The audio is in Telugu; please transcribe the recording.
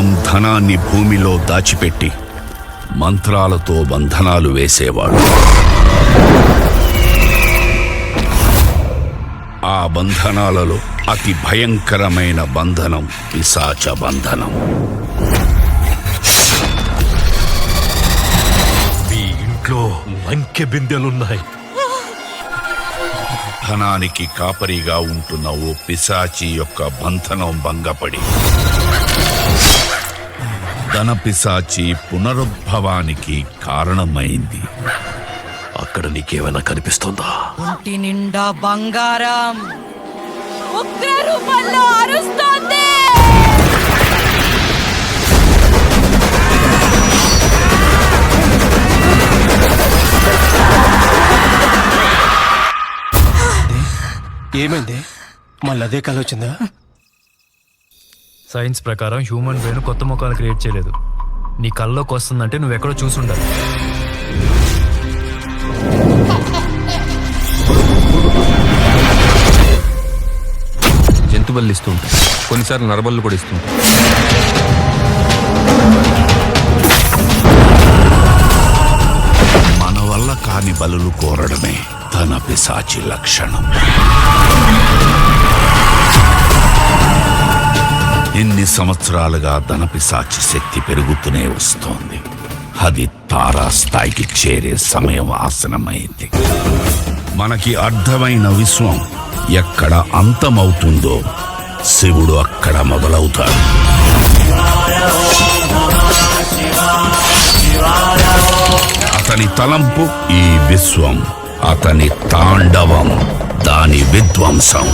పూర్వం ధనాన్ని భూమిలో దాచిపెట్టి మంత్రాలతో బంధనాలు వేసేవాడు. ఆ బంధనాలలో అతి భయంకరమైన బంధనం పిశాచ బంధనం. మీ ఇంట్లో లంకె బిందెలున్నాయి. ధనానికి కాపరిగా ఉంటున్న ఓ పిశాచి యొక్క బంధనం భంగపడి ధన పిశాచి పునరుద్భవానికి కారణమైంది. అక్కడ నీకేమైనా కనిపిస్తుందా? ఒంటి నిండా బంగారం ఉగ్ర రూపంలో అరుస్తోంది. ఏమైంది? మళ్ళీ అదే కళ వచ్చిందా? సైన్స్ ప్రకారం హ్యూమన్ బ్రెయిన్ కొత్త ముఖాలు క్రియేట్ చేయలేదు. నీ కళ్ళలోకి వస్తుందంటే నువ్వెక్కడో చూసుండాలి. జంతుబల్లు ఇస్తూ ఉంటాయి, కొన్నిసార్లు నరబల్లు కూడా ఇస్తూ ఉంటాయి. మన వల్ల కాని బలులు కోరడమే ధన పిశాచి లక్షణం. ఎన్ని సంవత్సరాలుగా ధన పిశాచి శక్తి పెరుగుతూనే వస్తోంది. అది తారాస్థాయికి చేరే సమయం ఆసనమైంది. మనకి అర్థమైన విశ్వం ఎక్కడ అంతమవుతుందో శివుడు అక్కడ మొదలవుతాడు. అతని తలంపు ఈ విశ్వం, అతని తాండవం దాని విధ్వంసం.